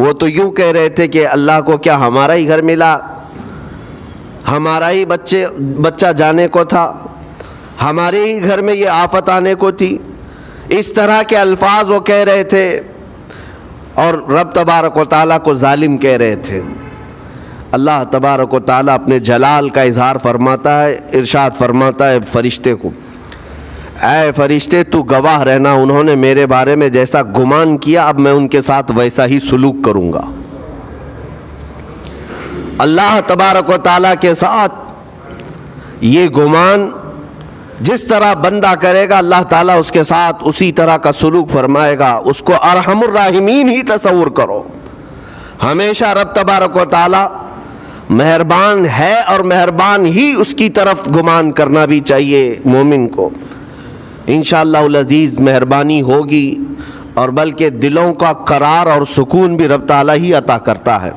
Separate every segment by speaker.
Speaker 1: وہ تو یوں کہہ رہے تھے کہ اللہ کو کیا ہمارا ہی گھر ملا، ہمارا ہی بچہ جانے کو تھا، ہمارے ہی گھر میں یہ آفت آنے کو تھی. اس طرح کے الفاظ وہ کہہ رہے تھے اور رب تبارک و تعالیٰ کو ظالم کہہ رہے تھے. اللہ تبارک و تعالیٰ اپنے جلال کا اظہار فرماتا ہے، ارشاد فرماتا ہے فرشتے کو، اے فرشتے تو گواہ رہنا، انہوں نے میرے بارے میں جیسا گمان کیا اب میں ان کے ساتھ ویسا ہی سلوک کروں گا. اللہ تبارک و تعالیٰ کے ساتھ یہ گمان جس طرح بندہ کرے گا اللہ تعالیٰ اس کے ساتھ اسی طرح کا سلوک فرمائے گا. اس کو ارحم الراحمین ہی تصور کرو. ہمیشہ رب تبارک و تعالیٰ مہربان ہے اور مہربان ہی اس کی طرف گمان کرنا بھی چاہیے مومن کو. انشاءاللہ العزیز مہربانی ہوگی اور بلکہ دلوں کا قرار اور سکون بھی رب تعالیٰ ہی عطا کرتا ہے.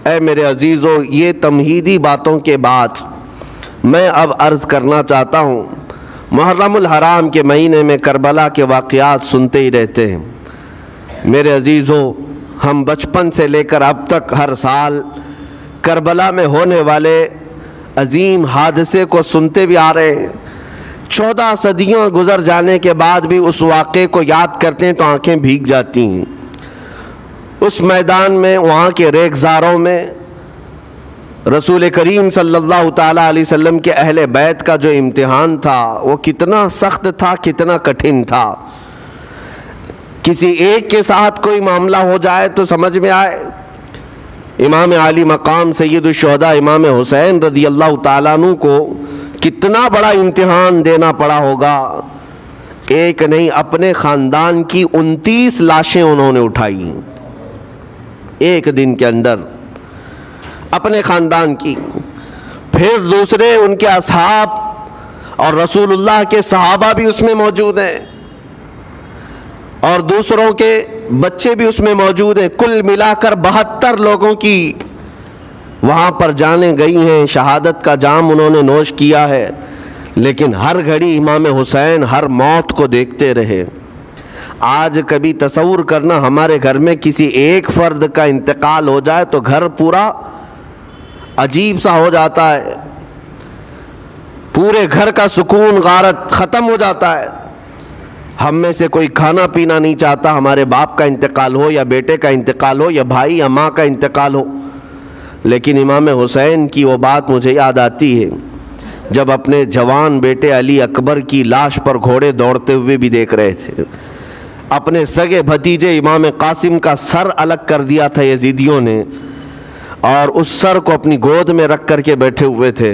Speaker 1: اے میرے عزیزو، یہ تمہیدی باتوں کے بعد میں اب عرض کرنا چاہتا ہوں. محرم الحرام کے مہینے میں کربلا کے واقعات سنتے ہی رہتے ہیں. میرے عزیزو، ہم بچپن سے لے کر اب تک ہر سال کربلا میں ہونے والے عظیم حادثے کو سنتے بھی آ رہے ہیں. 14 صدیوں گزر جانے کے بعد بھی اس واقعے کو یاد کرتے ہیں تو آنکھیں بھیگ جاتی ہیں. اس میدان میں، وہاں کے ریگزاروں میں رسول کریم صلی اللہ تعالیٰ علیہ وسلم کے اہل بیت کا جو امتحان تھا وہ کتنا سخت تھا، کتنا کٹھن تھا. کسی ایک کے ساتھ کوئی معاملہ ہو جائے تو سمجھ میں آئے. امام عالی مقام سید الشہداء امام حسین رضی اللہ تعالیٰ عنہ کو کتنا بڑا امتحان دینا پڑا ہوگا. ایک نہیں، اپنے خاندان کی 29 لاشیں انہوں نے اٹھائی ایک دن کے اندر، اپنے خاندان کی. پھر دوسرے ان کے اصحاب اور رسول اللہ کے صحابہ بھی اس میں موجود ہیں اور دوسروں کے بچے بھی اس میں موجود ہیں. کل ملا کر 72 لوگوں کی وہاں پر جانیں گئی ہیں، شہادت کا جام انہوں نے نوش کیا ہے. لیکن ہر گھڑی امام حسین ہر موت کو دیکھتے رہے. آج کبھی تصور کرنا ہمارے گھر میں کسی ایک فرد کا انتقال ہو جائے تو گھر پورا عجیب سا ہو جاتا ہے، پورے گھر کا سکون غارت ختم ہو جاتا ہے. ہم میں سے کوئی کھانا پینا نہیں چاہتا ہمارے باپ کا انتقال ہو یا بیٹے کا انتقال ہو یا بھائی یا ماں کا انتقال ہو. لیکن امام حسین کی وہ بات مجھے یاد آتی ہے جب اپنے جوان بیٹے علی اکبر کی لاش پر گھوڑے دوڑتے ہوئے بھی دیکھ رہے تھے. اپنے سگے بھتیجے امام قاسم کا سر الگ کر دیا تھا یزیدیوں نے اور اس سر کو اپنی گود میں رکھ کر کے بیٹھے ہوئے تھے.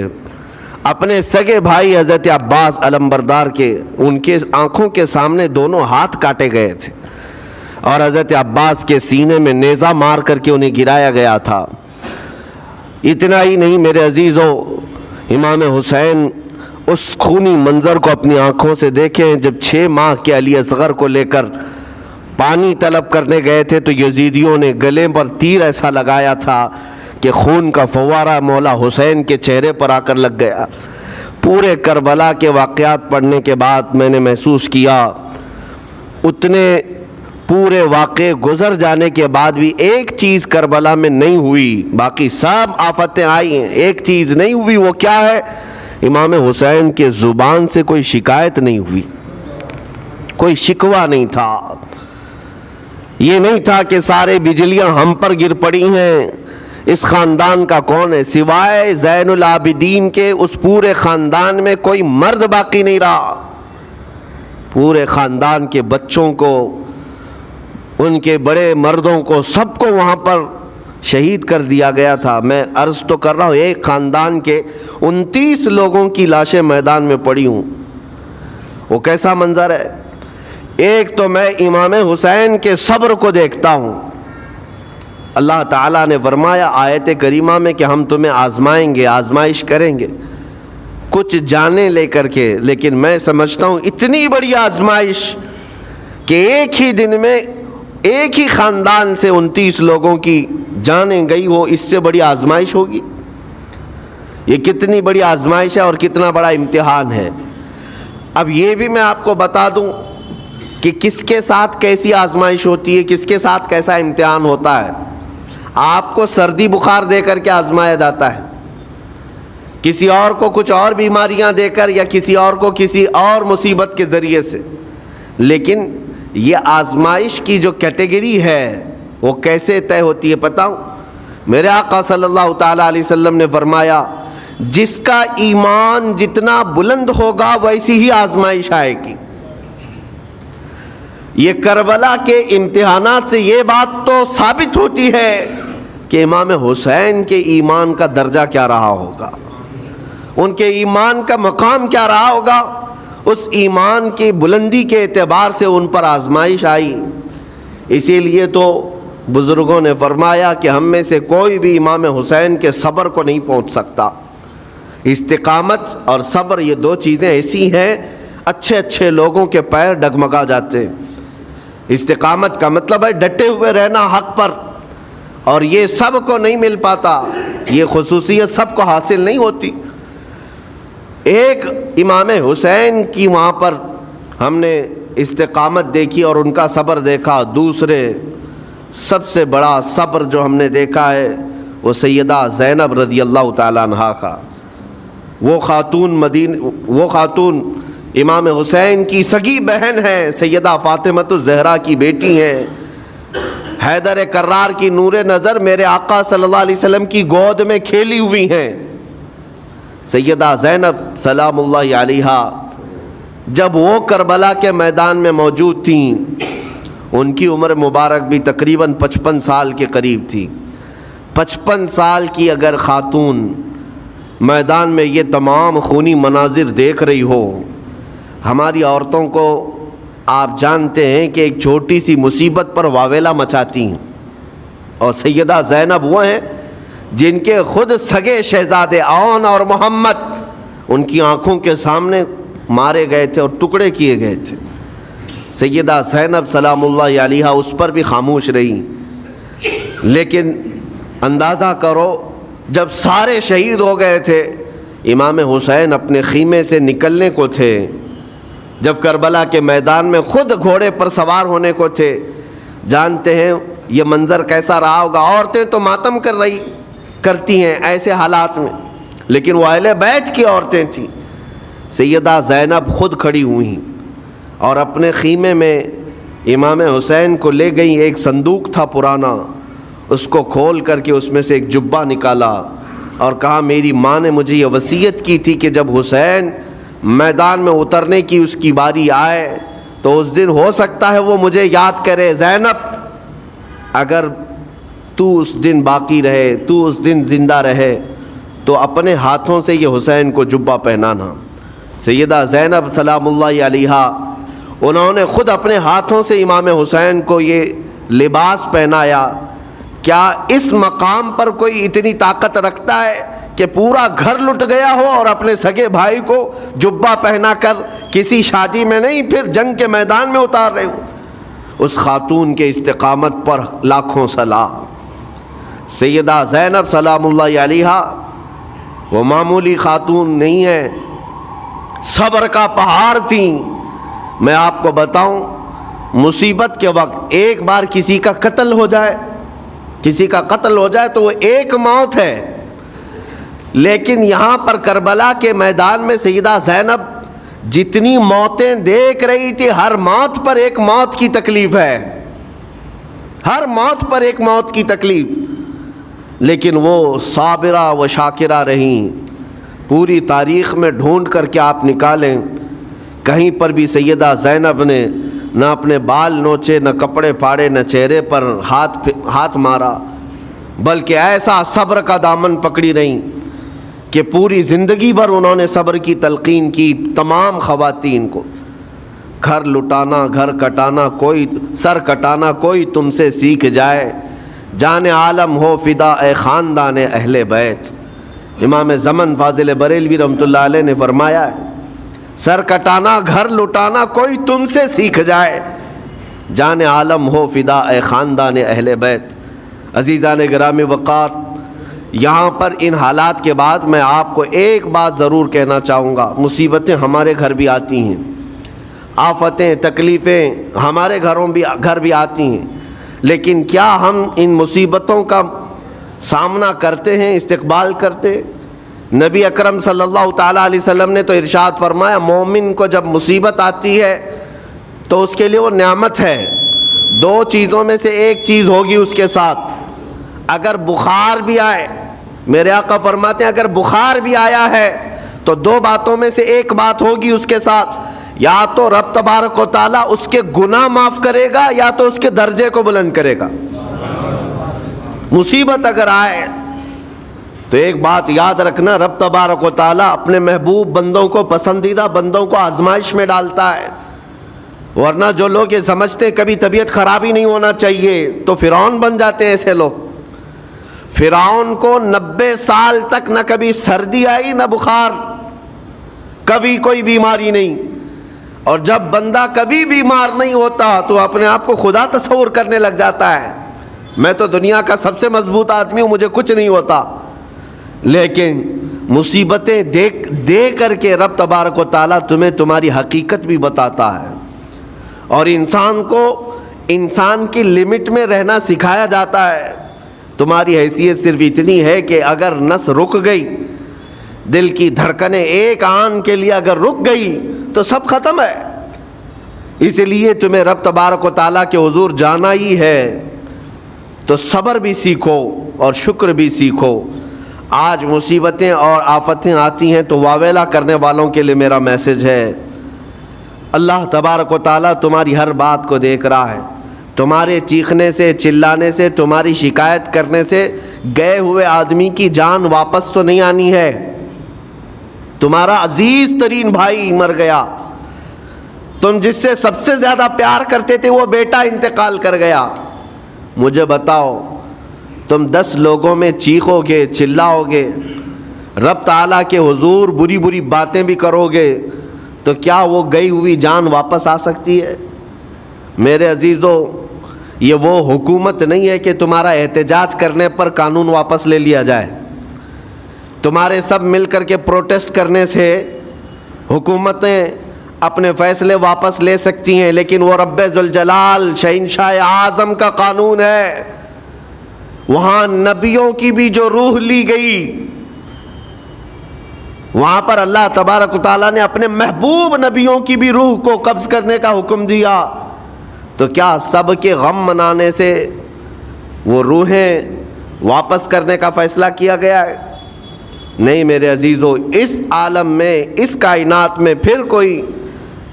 Speaker 1: اپنے سگے بھائی حضرت عباس علمبردار کے، ان کے آنکھوں کے سامنے دونوں ہاتھ کاٹے گئے تھے اور حضرت عباس کے سینے میں نیزہ مار کر کے انہیں گرایا گیا تھا. اتنا ہی نہیں میرے عزیزو، امام حسین اس خونی منظر کو اپنی آنکھوں سے دیکھیں جب 6 ماہ کے علی اصغر کو لے کر پانی طلب کرنے گئے تھے تو یزیدیوں نے گلے پر تیر ایسا لگایا تھا کہ خون کا فوارہ مولا حسین کے چہرے پر آ کر لگ گیا. پورے کربلا کے واقعات پڑھنے کے بعد میں نے محسوس کیا اتنے پورے واقعے گزر جانے کے بعد بھی ایک چیز کربلا میں نہیں ہوئی، باقی سب آفتیں آئی ہیں، ایک چیز نہیں ہوئی. وہ کیا ہے؟ امام حسین کے زبان سے کوئی شکایت نہیں ہوئی، کوئی شکوہ نہیں تھا. یہ نہیں تھا کہ سارے بجلیاں ہم پر گر پڑی ہیں، اس خاندان کا کون ہے؟ سوائے زین العابدین کے اس پورے خاندان میں کوئی مرد باقی نہیں رہا. پورے خاندان کے بچوں کو، ان کے بڑے مردوں کو، سب کو وہاں پر شہید کر دیا گیا تھا. میں عرض تو کر رہا ہوں ایک خاندان کے 29 لوگوں کی لاشیں میدان میں پڑی ہوں. وہ کیسا منظر ہے؟ ایک تو میں امام حسین کے صبر کو دیکھتا ہوں. اللہ تعالیٰ نے فرمایا آیت کریمہ میں کہ ہم تمہیں آزمائیں گے، آزمائش کریں گے کچھ جانیں لے کر کے. لیکن میں سمجھتا ہوں اتنی بڑی آزمائش کہ ایک ہی دن میں ایک ہی خاندان سے 29 لوگوں کی جانیں گئی ہو، اس سے بڑی آزمائش ہوگی؟ یہ کتنی بڑی آزمائش ہے اور کتنا بڑا امتحان ہے. اب یہ بھی میں آپ کو بتا دوں کہ کس کے ساتھ کیسی آزمائش ہوتی ہے، کس کے ساتھ کیسا امتحان ہوتا ہے۔ آپ کو سردی بخار دے کر کے آزمایا جاتا ہے، کسی اور کو کچھ اور بیماریاں دے کر، یا کسی اور کو کسی اور مصیبت کے ذریعے سے۔ لیکن یہ آزمائش کی جو کیٹیگری ہے وہ کیسے طے ہوتی ہے پتہ ہوں؟ میرے آقا صلی اللہ تعالیٰ علیہ وسلم نے فرمایا جس کا ایمان جتنا بلند ہوگا ویسی ہی آزمائش آئے گی۔ یہ کربلا کے امتحانات سے یہ بات تو ثابت ہوتی ہے کہ امام حسین کے ایمان کا درجہ کیا رہا ہوگا، ان کے ایمان کا مقام کیا رہا ہوگا۔ اس ایمان کی بلندی کے اعتبار سے ان پر آزمائش آئی۔ اسی لیے تو بزرگوں نے فرمایا کہ ہم میں سے کوئی بھی امام حسین کے صبر کو نہیں پہنچ سکتا۔ استقامت اور صبر یہ دو چیزیں ایسی ہیں، اچھے اچھے لوگوں کے پیر ڈگمگا جاتے ہیں۔ استقامت کا مطلب ہے ڈٹے ہوئے رہنا حق پر، اور یہ سب کو نہیں مل پاتا، یہ خصوصیت سب کو حاصل نہیں ہوتی۔ ایک امام حسین کی وہاں پر ہم نے استقامت دیکھی اور ان کا صبر دیکھا۔ دوسرے سب سے بڑا صبر جو ہم نے دیکھا ہے وہ سیدہ زینب رضی اللہ تعالیٰ عنہا کا۔ وہ خاتون امام حسین کی سگی بہن ہے، سیدہ فاطمۃ الزہرا کی بیٹی ہیں، حیدر کرار کی نور نظر میرے آقا صلی اللہ علیہ وسلم کی گود میں کھیلی ہوئی ہیں۔ سیدہ زینب سلام اللہ علیہا جب وہ کربلا کے میدان میں موجود تھیں، ان کی عمر مبارک بھی تقریباً 55 سال کے قریب تھی۔ 55 سال کی اگر خاتون میدان میں یہ تمام خونی مناظر دیکھ رہی ہو، ہماری عورتوں کو آپ جانتے ہیں کہ ایک چھوٹی سی مصیبت پر واویلا مچاتی ہیں، اور سیدہ زینب وہ ہیں جن کے خود سگے شہزادے اون اور محمد ان کی آنکھوں کے سامنے مارے گئے تھے اور ٹکڑے کیے گئے تھے۔ سیدہ زینب سلام اللہ علیہا اس پر بھی خاموش رہی۔ لیکن اندازہ کرو جب سارے شہید ہو گئے تھے، امام حسین اپنے خیمے سے نکلنے کو تھے، جب کربلا کے میدان میں خود گھوڑے پر سوار ہونے کو تھے، جانتے ہیں یہ منظر کیسا رہا ہوگا۔ عورتیں تو ماتم کرتی ہیں ایسے حالات میں، لیکن وہ اہل بیت کی عورتیں تھیں۔ سیدہ زینب خود کھڑی ہوئیں اور اپنے خیمے میں امام حسین کو لے گئی۔ ایک صندوق تھا پرانا، اس کو کھول کر کے اس میں سے ایک جبہ نکالا اور کہا میری ماں نے مجھے یہ وصیت کی تھی کہ جب حسین میدان میں اترنے کی اس کی باری آئے تو اس دن ہو سکتا ہے وہ مجھے یاد کرے۔ زینب اگر تو اس دن باقی رہے، تو اس دن زندہ رہے تو اپنے ہاتھوں سے یہ حسین کو جبہ پہنانا۔ سیدہ زینب سلام اللہ علیہا انہوں نے خود اپنے ہاتھوں سے امام حسین کو یہ لباس پہنایا۔ کیا اس مقام پر کوئی اتنی طاقت رکھتا ہے کہ پورا گھر لٹ گیا ہو اور اپنے سگے بھائی کو جبہ پہنا کر کسی شادی میں نہیں، پھر جنگ کے میدان میں اتار رہے ہو؟ اس خاتون کے استقامت پر لاکھوں سلام۔ سیدہ زینب سلام اللہ علیہا وہ معمولی خاتون نہیں ہے، صبر کا پہاڑ تھیں۔ میں آپ کو بتاؤں، مصیبت کے وقت ایک بار کسی کا قتل ہو جائے تو وہ ایک موت ہے، لیکن یہاں پر کربلا کے میدان میں سیدہ زینب جتنی موتیں دیکھ رہی تھی، ہر موت پر ایک موت کی تکلیف ہے، ہر موت پر ایک موت کی تکلیف، لیکن وہ صابرہ و شاکرہ رہیں۔ پوری تاریخ میں ڈھونڈ کر کے آپ نکالیں، کہیں پر بھی سیدہ زینب نے نہ اپنے بال نوچے، نہ کپڑے پھاڑے، نہ چہرے پر ہاتھ مارا، بلکہ ایسا صبر کا دامن پکڑی رہیں کہ پوری زندگی بھر انہوں نے صبر کی تلقین کی تمام خواتین کو۔ گھر لٹانا، گھر کٹانا، کوئی سر کٹانا کوئی تم سے سیکھ جائے، جان عالم ہو فدا اے خاندان اہل بیت۔ امام زمن فاضل بریلوی رحمۃ اللہ علیہ نے فرمایا ہے، سر کٹانا، گھر لٹانا کوئی تم سے سیکھ جائے، جان عالم ہو فدا اے خاندان اہل بیت۔ عزیزان گرامی وقار، یہاں پر ان حالات کے بعد میں آپ کو ایک بات ضرور کہنا چاہوں گا۔ مصیبتیں ہمارے گھر بھی آتی ہیں، آفتیں تکلیفیں ہمارے گھر بھی آتی ہیں، لیکن کیا ہم ان مصیبتوں کا سامنا کرتے ہیں، استقبال کرتے ہیں؟ نبی اکرم صلی اللہ تعالیٰ علیہ وسلم نے تو ارشاد فرمایا مومن کو جب مصیبت آتی ہے تو اس کے لیے وہ نعمت ہے، دو چیزوں میں سے ایک چیز ہوگی اس کے ساتھ۔ اگر بخار بھی آئے، میرے آقا فرماتے ہیں اگر بخار بھی آیا ہے تو دو باتوں میں سے ایک بات ہوگی اس کے ساتھ، یا تو رب تبارک و تعالیٰ اس کے گناہ معاف کرے گا یا تو اس کے درجے کو بلند کرے گا۔ مصیبت اگر آئے تو ایک بات یاد رکھنا، رب تبارک و تعالیٰ اپنے محبوب بندوں کو، پسندیدہ بندوں کو آزمائش میں ڈالتا ہے، ورنہ جو لوگ یہ سمجھتے ہیں کبھی طبیعت خراب ہی نہیں ہونا چاہیے تو فرعون بن جاتے ہیں۔ ایسے لوگ، فرعون کو 90 سال تک نہ کبھی سردی آئی نہ بخار، کبھی کوئی بیماری نہیں، اور جب بندہ کبھی بیمار نہیں ہوتا تو اپنے آپ کو خدا تصور کرنے لگ جاتا ہے، میں تو دنیا کا سب سے مضبوط آدمی ہوں، مجھے کچھ نہیں ہوتا۔ لیکن مصیبتیں دے کر کے رب تبارک و تعالیٰ تمہیں تمہاری حقیقت بھی بتاتا ہے، اور انسان کو انسان کی لمٹ میں رہنا سکھایا جاتا ہے۔ تمہاری حیثیت صرف اتنی ہے کہ اگر نس رک گئی، دل کی دھڑکنیں ایک آن کے لیے اگر رک گئی تو سب ختم ہے۔ اس لیے تمہیں رب تبارک و تعالیٰ کے حضور جانا ہی ہے تو صبر بھی سیکھو اور شکر بھی سیکھو۔ آج مصیبتیں اور آفتیں آتی ہیں تو واویلا کرنے والوں کے لیے میرا میسج ہے، اللہ تبارک و تعالیٰ تمہاری ہر بات کو دیکھ رہا ہے۔ تمہارے چیخنے سے، چلانے سے، تمہاری شکایت کرنے سے گئے ہوئے آدمی کی جان واپس تو نہیں آنی ہے۔ تمہارا عزیز ترین بھائی مر گیا، تم جس سے سب سے زیادہ پیار کرتے تھے وہ بیٹا انتقال کر گیا، مجھے بتاؤ تم 10 لوگوں میں چیخو گے، چلاؤ گے، رب تعالیٰ کے حضور بری بری باتیں بھی کرو گے تو کیا وہ گئی ہوئی جان واپس آ سکتی ہے؟ میرے عزیزو، یہ وہ حکومت نہیں ہے کہ تمہارا احتجاج کرنے پر قانون واپس لے لیا جائے۔ تمہارے سب مل کر کے پروٹیسٹ کرنے سے حکومتیں اپنے فیصلے واپس لے سکتی ہیں، لیکن وہ رب ذوالجلال شہنشاہ اعظم کا قانون ہے۔ وہاں نبیوں کی بھی جو روح لی گئی، وہاں پر اللہ تبارک و تعالیٰ نے اپنے محبوب نبیوں کی بھی روح کو قبض کرنے کا حکم دیا، تو کیا سب کے غم منانے سے وہ روحیں واپس کرنے کا فیصلہ کیا گیا ہے؟ نہیں میرے عزیزو، اس عالم میں، اس کائنات میں پھر کوئی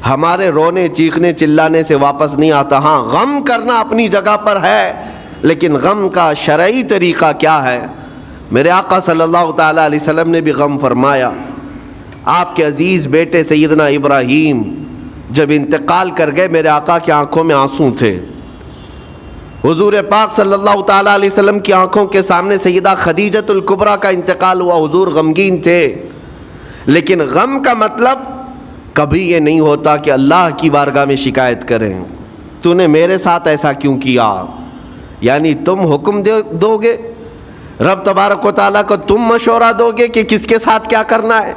Speaker 1: ہمارے رونے چیخنے چلانے سے واپس نہیں آتا۔ ہاں، غم کرنا اپنی جگہ پر ہے، لیکن غم کا شرعی طریقہ کیا ہے؟ میرے آقا صلی اللہ تعالیٰ علیہ وسلم نے بھی غم فرمایا۔ آپ کے عزیز بیٹے سیدنا ابراہیم جب انتقال کر گئے، میرے آقا کی آنکھوں میں آنسو تھے۔ حضور پاک صلی اللہ تعالیٰ علیہ وسلم کی آنکھوں کے سامنے سیدہ خدیجۃ الکبریٰ کا انتقال ہوا، حضور غمگین تھے۔ لیکن غم کا مطلب کبھی یہ نہیں ہوتا کہ اللہ کی بارگاہ میں شکایت کریں، تو نے میرے ساتھ ایسا کیوں کیا؟ یعنی تم حکم دو گے، رب تبارک و تعالیٰ کو تم مشورہ دو گے کہ کس کے ساتھ کیا کرنا ہے۔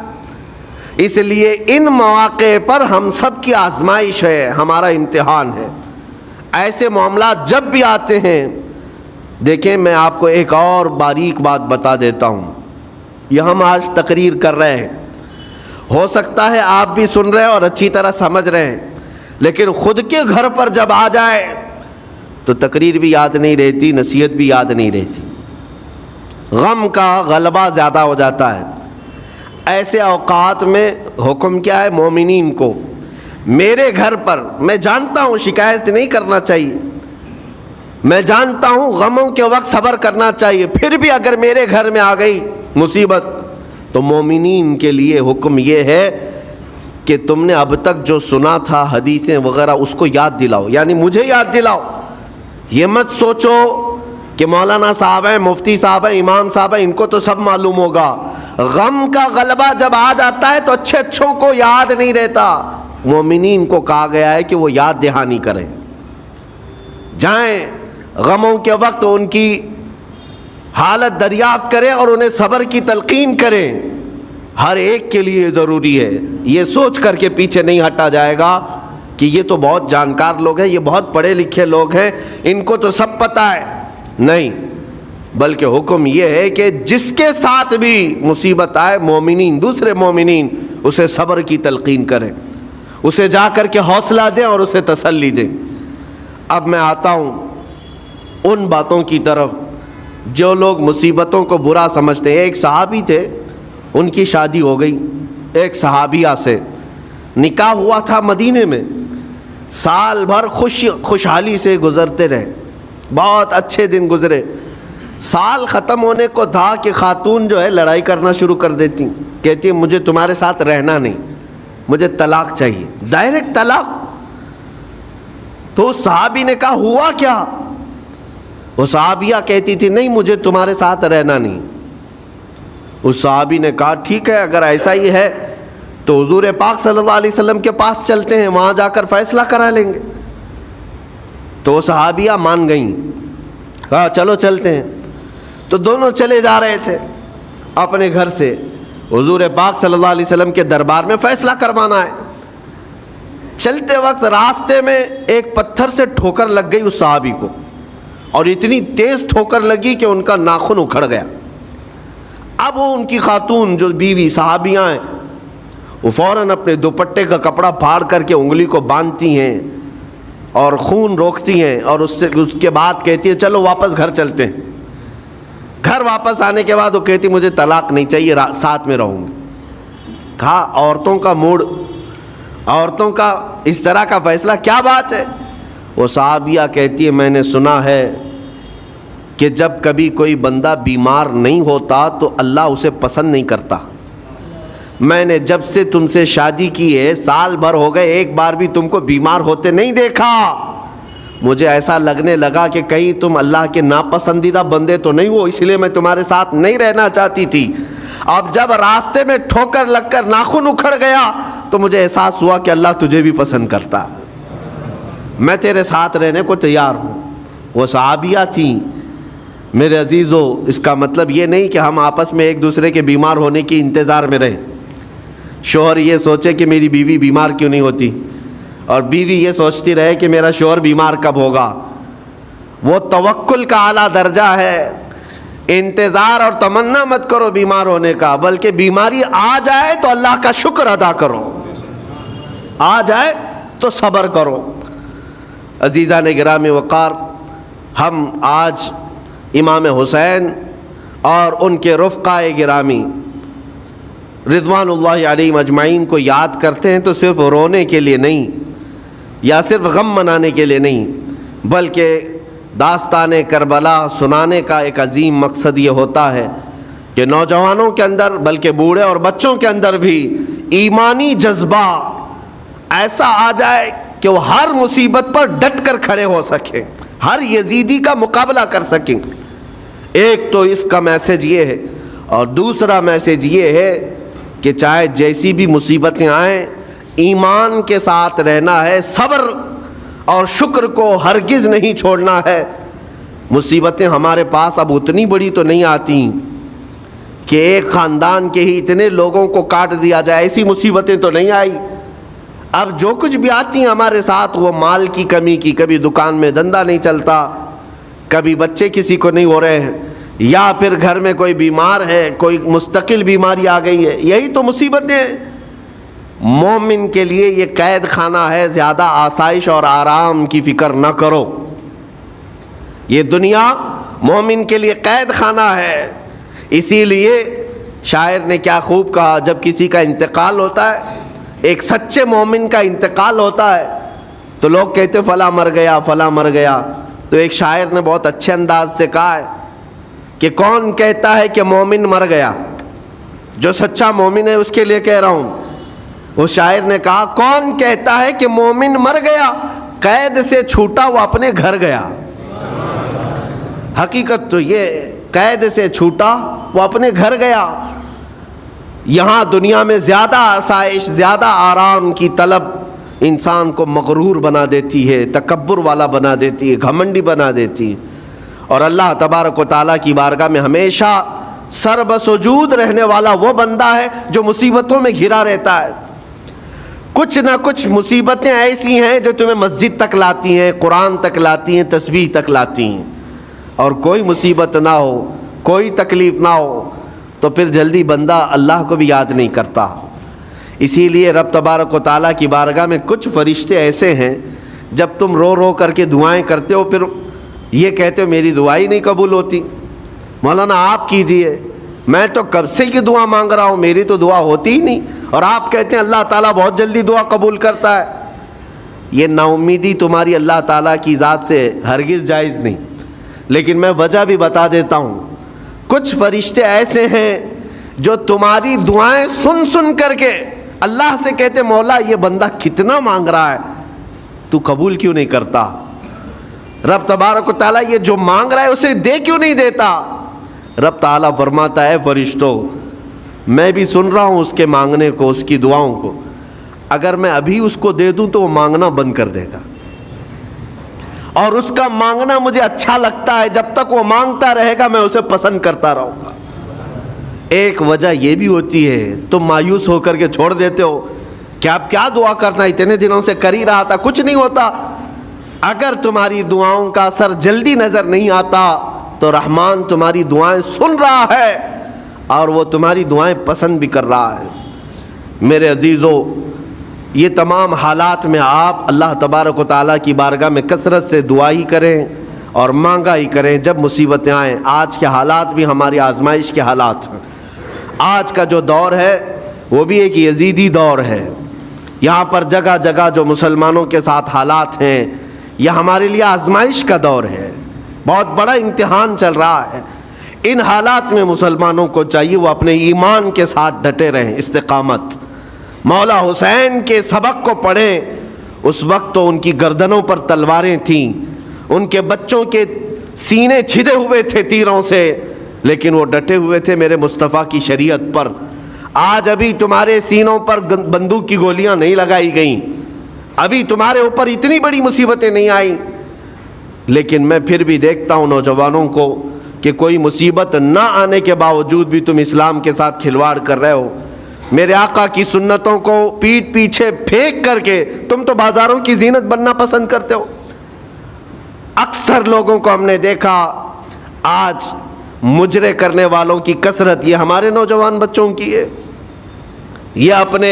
Speaker 1: اس لیے ان مواقع پر ہم سب کی آزمائش ہے، ہمارا امتحان ہے۔ ایسے معاملات جب بھی آتے ہیں، دیکھیں میں آپ کو ایک اور باریک بات بتا دیتا ہوں۔ یہ ہم آج تقریر کر رہے ہیں، ہو سکتا ہے آپ بھی سن رہے اور اچھی طرح سمجھ رہے ہیں، لیکن خود کے گھر پر جب آ جائے تو تقریر بھی یاد نہیں رہتی، نصیحت بھی یاد نہیں رہتی، غم کا غلبہ زیادہ ہو جاتا ہے۔ ایسے اوقات میں حکم کیا ہے مومنین کو؟ میرے گھر پر، میں جانتا ہوں شکایت نہیں کرنا چاہیے، میں جانتا ہوں غموں کے وقت صبر کرنا چاہیے، پھر بھی اگر میرے گھر میں آ گئی مصیبت تو مومنین کے لیے حکم یہ ہے کہ تم نے اب تک جو سنا تھا حدیثیں وغیرہ اس کو یاد دلاؤ، یعنی مجھے یاد دلاؤ۔ یہ مت سوچو کہ مولانا صاحب ہیں، مفتی صاحب ہیں، امام صاحب ہیں، ان کو تو سب معلوم ہوگا۔ غم کا غلبہ جب آ جاتا ہے تو اچھے اچھوں کو یاد نہیں رہتا۔ مومنین کو کہا گیا ہے کہ وہ یاد دہانی کریں، جائیں غموں کے وقت ان کی حالت دریافت کریں اور انہیں صبر کی تلقین کریں۔ ہر ایک کے لیے ضروری ہے، یہ سوچ کر کے پیچھے نہیں ہٹا جائے گا کہ یہ تو بہت جانکار لوگ ہیں, یہ بہت پڑھے لکھے لوگ ہیں, ان کو تو سب پتہ ہے. نہیں, بلکہ حکم یہ ہے کہ جس کے ساتھ بھی مصیبت آئے, مومنین, دوسرے مومنین, اسے صبر کی تلقین کریں, اسے جا کر کے حوصلہ دیں اور اسے تسلی دیں. اب میں آتا ہوں ان باتوں کی طرف جو لوگ مصیبتوں کو برا سمجھتے ہیں. ایک صحابی تھے, ان کی شادی ہو گئی ایک صحابیہ سے, نکاح ہوا تھا مدینے میں, سال بھر خوشحالی سے گزرتے رہے, بہت اچھے دن گزرے. سال ختم ہونے کو تھا کہ خاتون جو ہے لڑائی کرنا شروع کر دیتی, کہتی مجھے تمہارے ساتھ رہنا نہیں, مجھے طلاق چاہیے, ڈائریکٹ طلاق. تو صحابی نے کہا ہوا کیا؟ وہ صحابیہ کہتی تھی نہیں مجھے تمہارے ساتھ رہنا نہیں. اس صحابی نے کہا ٹھیک ہے, اگر ایسا ہی ہے تو حضور پاک صلی اللہ علیہ وسلم کے پاس چلتے ہیں, وہاں جا کر فیصلہ کرا لیں گے. تو وہ صحابیہ مان گئیں, کہا چلو چلتے ہیں. تو دونوں چلے جا رہے تھے اپنے گھر سے, حضور پاک صلی اللہ علیہ وسلم کے دربار میں فیصلہ کروانا ہے. چلتے وقت راستے میں ایک پتھر سے ٹھوکر لگ گئی اس صحابی کو, اور اتنی تیز ٹھوکر لگی کہ ان کا ناخن اکھڑ گیا. اب وہ ان کی خاتون جو بیوی صحابیاں ہیں, وہ فوراً اپنے دوپٹے کا کپڑا پھاڑ کر کے انگلی کو باندھتی ہیں اور خون روکتی ہیں, اور اس کے بعد کہتی ہیں چلو واپس گھر چلتے ہیں. گھر واپس آنے کے بعد وہ کہتی مجھے طلاق نہیں چاہیے, ساتھ میں رہوں گی. کہا عورتوں کا موڈ, عورتوں کا اس طرح کا فیصلہ, کیا بات ہے؟ وہ صحابیہ کہتی ہے میں نے سنا ہے کہ جب کبھی کوئی بندہ بیمار نہیں ہوتا تو اللہ اسے پسند نہیں کرتا. میں نے جب سے تم سے شادی کی ہے, سال بھر ہو گئے, ایک بار بھی تم کو بیمار ہوتے نہیں دیکھا. مجھے ایسا لگنے لگا کہ کہیں تم اللہ کے ناپسندیدہ بندے تو نہیں ہو, اس لیے میں تمہارے ساتھ نہیں رہنا چاہتی تھی. اب جب راستے میں ٹھوکر لگ کر ناخن اکھڑ گیا تو مجھے احساس ہوا کہ اللہ تجھے بھی پسند کرتا, میں تیرے ساتھ رہنے کو تیار ہوں. وہ صحابیہ تھیں. میرے عزیزو, اس کا مطلب یہ نہیں کہ ہم آپس میں ایک دوسرے کے بیمار ہونے کی انتظار میں رہیں. شوہر یہ سوچے کہ میری بیوی بیمار کیوں نہیں ہوتی, اور بیوی یہ سوچتی رہے کہ میرا شوہر بیمار کب ہوگا. وہ توکل کا اعلیٰ درجہ ہے. انتظار اور تمنا مت کرو بیمار ہونے کا, بلکہ بیماری آ جائے تو اللہ کا شکر ادا کرو, آ جائے تو صبر کرو. عزیزان گرامی وقار, ہم آج امام حسین اور ان کے رفقائے گرامی رضوان اللہ علیہم اجمعین کو یاد کرتے ہیں تو صرف رونے کے لیے نہیں یا صرف غم منانے کے لیے نہیں, بلکہ داستان کربلا سنانے کا ایک عظیم مقصد یہ ہوتا ہے کہ نوجوانوں کے اندر, بلکہ بوڑھے اور بچوں کے اندر بھی ایمانی جذبہ ایسا آ جائے کہ وہ ہر مصیبت پر ڈٹ کر کھڑے ہو سکیں, ہر یزیدی کا مقابلہ کر سکیں. ایک تو اس کا میسج یہ ہے, اور دوسرا میسج یہ ہے کہ چاہے جیسی بھی مصیبتیں آئیں, ایمان کے ساتھ رہنا ہے, صبر اور شکر کو ہرگز نہیں چھوڑنا ہے. مصیبتیں ہمارے پاس اب اتنی بڑی تو نہیں آتی کہ ایک خاندان کے ہی اتنے لوگوں کو کاٹ دیا جائے, ایسی مصیبتیں تو نہیں آئی. اب جو کچھ بھی آتی ہیں ہمارے ساتھ, وہ مال کی کمی کی, کبھی دکان میں دھندا نہیں چلتا, کبھی بچے کسی کو نہیں ہو رہے ہیں, یا پھر گھر میں کوئی بیمار ہے, کوئی مستقل بیماری آ گئی ہے, یہی تو مصیبتیں ہیں. مومن کے لیے یہ قید خانہ ہے, زیادہ آسائش اور آرام کی فکر نہ کرو. یہ دنیا مومن کے لیے قید خانہ ہے. اسی لیے شاعر نے کیا خوب کہا, جب کسی کا انتقال ہوتا ہے, ایک سچے مومن کا انتقال ہوتا ہے, تو لوگ کہتے فلاں مر گیا, فلاں مر گیا. تو ایک شاعر نے بہت اچھے انداز سے کہا ہے کہ کون کہتا ہے کہ مومن مر گیا, جو سچا مومن ہے اس کے لیے کہہ رہا ہوں. وہ شاعر نے کہا کون کہتا ہے کہ مومن مر گیا, قید سے چھوٹا وہ اپنے گھر گیا. حقیقت تو یہ, قید سے چھوٹا وہ اپنے گھر گیا. یہاں دنیا میں زیادہ آسائش, زیادہ آرام کی طلب انسان کو مغرور بنا دیتی ہے, تکبر والا بنا دیتی ہے, گھمنڈی بنا دیتی ہے. اور اللہ تبارک و تعالیٰ کی بارگاہ میں ہمیشہ سر بسجود رہنے والا وہ بندہ ہے جو مصیبتوں میں گھرا رہتا ہے. کچھ نہ کچھ مصیبتیں ایسی ہیں جو تمہیں مسجد تک لاتی ہیں، قرآن تک لاتی ہیں، تسبیح تک لاتی ہیں، اور کوئی مصیبت نہ ہو، کوئی تکلیف نہ ہو تو پھر جلدی بندہ اللہ کو بھی یاد نہیں کرتا۔ اسی لیے رب تبارک و تعالیٰ کی بارگاہ میں کچھ فرشتے ایسے ہیں، جب تم رو رو کر کے دعائیں کرتے ہو پھر یہ کہتے ہو میری دعا ہی نہیں قبول ہوتی، مولانا آپ کیجئے، میں تو کب سے کی دعا مانگ رہا ہوں، میری تو دعا ہوتی ہی نہیں، اور آپ کہتے ہیں اللہ تعالیٰ بہت جلدی دعا قبول کرتا ہے۔ یہ نا امیدی تمہاری اللہ تعالیٰ کی ذات سے ہرگز جائز نہیں۔ لیکن میں وجہ بھی بتا دیتا ہوں، کچھ فرشتے ایسے ہیں جو تمہاری دعائیں سن سن کر کے اللہ سے کہتے مولا یہ بندہ کتنا مانگ رہا ہے، تو قبول کیوں نہیں کرتا؟ رب تبارک و تعالیٰ یہ جو مانگ رہا ہے اسے دے کیوں نہیں دیتا؟ رب تعالیٰ فرماتا ہے فرشتوں میں بھی سن رہا ہوں اس کے مانگنے کو، اس کی دعاؤں کو، اگر میں ابھی اس کو دے دوں تو وہ مانگنا بند کر دے گا، اور اس کا مانگنا مجھے اچھا لگتا ہے، جب تک وہ مانگتا رہے گا میں اسے پسند کرتا رہوں گا۔ ایک وجہ یہ بھی ہوتی ہے تم مایوس ہو کر کے چھوڑ دیتے ہو کہ اب کیا دعا کرنا، اتنے دنوں سے کر ہی رہا تھا، کچھ نہیں ہوتا۔ اگر تمہاری دعاؤں کا اثر جلدی نظر نہیں آتا تو رحمان تمہاری دعائیں سن رہا ہے اور وہ تمہاری دعائیں پسند بھی کر رہا ہے۔ میرے عزیزو، یہ تمام حالات میں آپ اللہ تبارک و تعالیٰ کی بارگاہ میں کثرت سے دعا ہی کریں اور مانگا ہی کریں جب مصیبتیں آئیں۔ آج کے حالات بھی ہماری آزمائش کے حالات ہیں۔ آج کا جو دور ہے وہ بھی ایک یزیدی دور ہے۔ یہاں پر جگہ جگہ جو مسلمانوں کے ساتھ حالات ہیں یہ ہمارے لیے آزمائش کا دور ہے، بہت بڑا امتحان چل رہا ہے۔ ان حالات میں مسلمانوں کو چاہیے وہ اپنے ایمان کے ساتھ ڈٹے رہیں، استقامت۔ مولا حسین کے سبق کو پڑھیں، اس وقت تو ان کی گردنوں پر تلواریں تھیں، ان کے بچوں کے سینے چھدے ہوئے تھے تیروں سے، لیکن وہ ڈٹے ہوئے تھے میرے مصطفیٰ کی شریعت پر۔ آج ابھی تمہارے سینوں پر بندوق کی گولیاں نہیں لگائی گئیں، ابھی تمہارے اوپر اتنی بڑی مصیبتیں نہیں آئیں، لیکن میں پھر بھی دیکھتا ہوں نوجوانوں کو کہ کوئی مصیبت نہ آنے کے باوجود بھی تم اسلام کے ساتھ کھلواڑ کر رہے ہو۔ میرے آقا کی سنتوں کو پیٹ پیچھے پھینک کر کے تم تو بازاروں کی زینت بننا پسند کرتے ہو۔ اکثر لوگوں کو ہم نے دیکھا آج مجرے کرنے والوں کی کثرت یہ ہمارے نوجوان بچوں کی ہے۔ یہ اپنے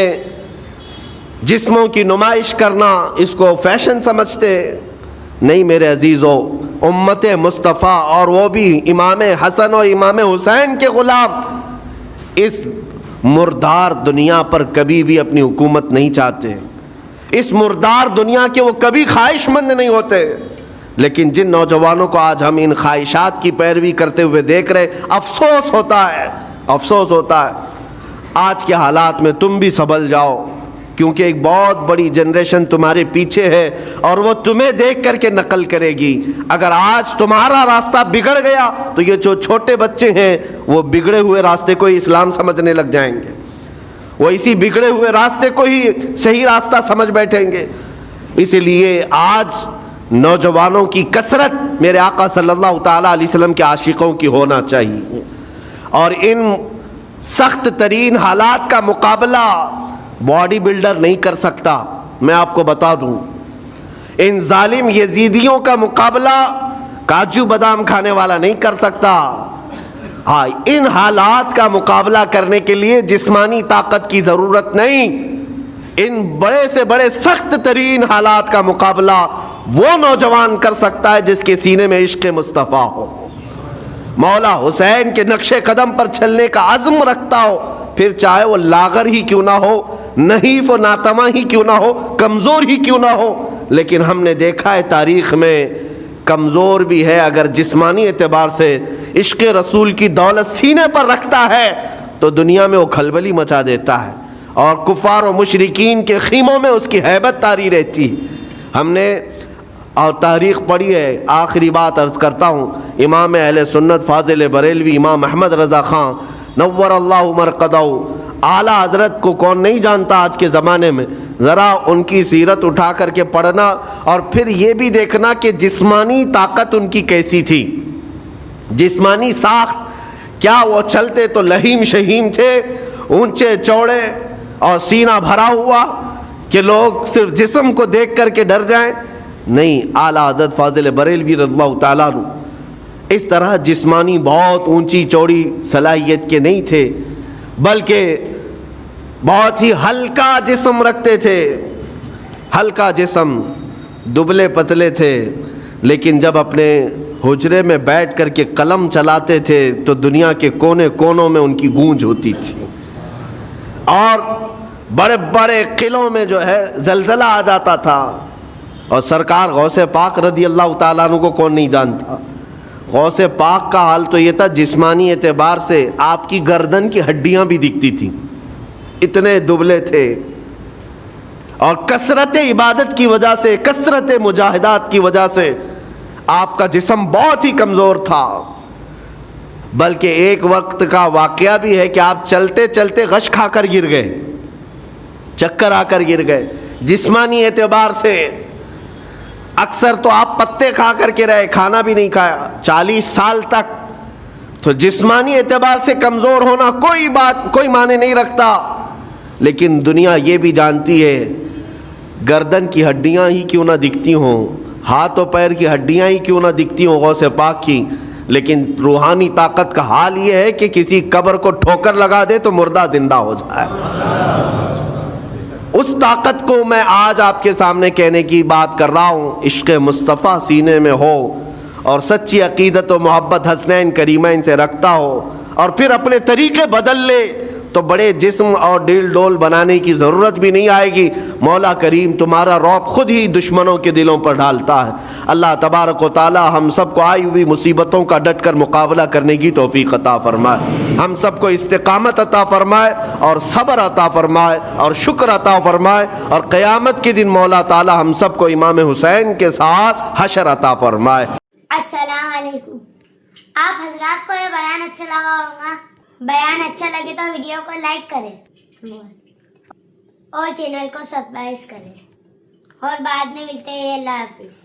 Speaker 1: جسموں کی نمائش کرنا اس کو فیشن سمجھتے نہیں۔ میرے عزیزو، امت مصطفیٰ اور وہ بھی امام حسن اور امام حسین کے غلام اس مردار دنیا پر کبھی بھی اپنی حکومت نہیں چاہتے، اس مردار دنیا کے وہ کبھی خواہش مند نہیں ہوتے۔ لیکن جن نوجوانوں کو آج ہم ان خواہشات کی پیروی کرتے ہوئے دیکھ رہے، افسوس ہوتا ہے، افسوس ہوتا ہے۔ آج کے حالات میں تم بھی سنبھل جاؤ، کیونکہ ایک بہت بڑی جنریشن تمہارے پیچھے ہے اور وہ تمہیں دیکھ کر کے نقل کرے گی۔ اگر آج تمہارا راستہ بگڑ گیا تو یہ جو چھوٹے بچے ہیں وہ بگڑے ہوئے راستے کو ہی اسلام سمجھنے لگ جائیں گے، وہ اسی بگڑے ہوئے راستے کو ہی صحیح راستہ سمجھ بیٹھیں گے۔ اسی لیے آج نوجوانوں کی کثرت میرے آقا صلی اللہ تعالیٰ علیہ وسلم کے عاشقوں کی ہونا چاہیے، اور ان سخت ترین حالات کا مقابلہ باڈی بلڈر نہیں کر سکتا۔ میں آپ کو بتا دوں، ان ظالم یزیدیوں کا مقابلہ کاجو بادام کھانے والا نہیں کر سکتا۔ ہاں، ان حالات کا مقابلہ کرنے کے لیے جسمانی طاقت کی ضرورت نہیں، ان بڑے سے بڑے سخت ترین حالات کا مقابلہ وہ نوجوان کر سکتا ہے جس کے سینے میں عشق مصطفیٰ ہو، مولا حسین کے نقش قدم پر چلنے کا عزم رکھتا ہو، پھر چاہے وہ لاغر ہی کیوں نہ ہو، نحیف و ناتما ہی کیوں نہ ہو، کمزور ہی کیوں نہ ہو۔ لیکن ہم نے دیکھا ہے تاریخ میں کمزور بھی ہے، اگر جسمانی اعتبار سے عشق رسول کی دولت سینے پر رکھتا ہے تو دنیا میں وہ کھلبلی مچا دیتا ہے، اور کفار و مشرکین کے خیموں میں اس کی ہیبت طاری رہتی۔ ہم نے اور تاریخ پڑھی ہے۔ آخری بات عرض کرتا ہوں، امام اہل سنت فاضل بریلوی امام احمد رضا خان نور اللہ مرقدہ، اعلیٰ حضرت کو کون نہیں جانتا آج کے زمانے میں؟ ذرا ان کی سیرت اٹھا کر کے پڑھنا اور پھر یہ بھی دیکھنا کہ جسمانی طاقت ان کی کیسی تھی، جسمانی ساخت کیا وہ چلتے تو لہیم شہیم تھے، اونچے چوڑے اور سینہ بھرا ہوا، کہ لوگ صرف جسم کو دیکھ کر کے ڈر جائیں. نہیں، اعلیٰ حضرت فاضل بریلوی رضی اللہ تعالیٰ عنہ اس طرح جسمانی بہت اونچی چوڑی صلاحیت کے نہیں تھے، بلکہ بہت ہی ہلکا جسم رکھتے تھے. ہلکا جسم، دبلے پتلے تھے، لیکن جب اپنے حجرے میں بیٹھ کر کے قلم چلاتے تھے تو دنیا کے کونے کونوں میں ان کی گونج ہوتی تھی، اور بڑے بڑے قلعوں میں جو ہے زلزلہ آ جاتا تھا. اور سرکار غوث پاک رضی اللہ تعالیٰ عنہ کو کون نہیں جانتا؟ غوث پاک کا حال تو یہ تھا، جسمانی اعتبار سے آپ کی گردن کی ہڈیاں بھی دکھتی تھیں، اتنے دبلے تھے. اور کثرت عبادت کی وجہ سے، کثرت مجاہدات کی وجہ سے آپ کا جسم بہت ہی کمزور تھا. بلکہ ایک وقت کا واقعہ بھی ہے کہ آپ چلتے چلتے غش کھا کر گر گئے، چکر آ کر گر گئے. جسمانی اعتبار سے اکثر تو آپ پتے کھا کر کے رہے، کھانا بھی نہیں کھایا 40 سال تک. تو جسمانی اعتبار سے کمزور ہونا کوئی معنی نہیں رکھتا. لیکن دنیا یہ بھی جانتی ہے، گردن کی ہڈیاں ہی کیوں نہ دکھتی ہوں، ہاتھ و پیر کی ہڈیاں ہی کیوں نہ دکھتی ہوں غوث پاک کی، لیکن روحانی طاقت کا حال یہ ہے کہ کسی قبر کو ٹھوکر لگا دے تو مردہ زندہ ہو جائے. اس طاقت کو میں آج آپ کے سامنے کہنے کی بات کر رہا ہوں. عشق مصطفیٰ سینے میں ہو اور سچی عقیدت و محبت حسنین کریمین سے رکھتا ہو، اور پھر اپنے طریقے بدل لے تو بڑے جسم اور ڈیل ڈول بنانے کی ضرورت بھی نہیں آئے گی. مولا کریم تمہارا رعب خود ہی دشمنوں کے دلوں پر ڈالتا ہے. اللہ تبارک و تعالی ہم سب کو آئی ہوئی مصیبتوں کا ڈٹ کر مقابلہ کرنے کی توفیق عطا فرمائے، ہم سب کو استقامت عطا فرمائے اور صبر عطا فرمائے اور شکر عطا فرمائے، اور قیامت کے دن مولا تعالی ہم سب کو امام حسین کے ساتھ حشر عطا فرمائے.
Speaker 2: السلام علیکم. آپ حضرات کو یہ بیان اچھا لگا ہوگا. بیان اچھا لگے تو ویڈیو کو لائک کریں اور چینل کو سبسکرائب کریں، اور بعد میں ملتے ہیں. اللہ حافظ.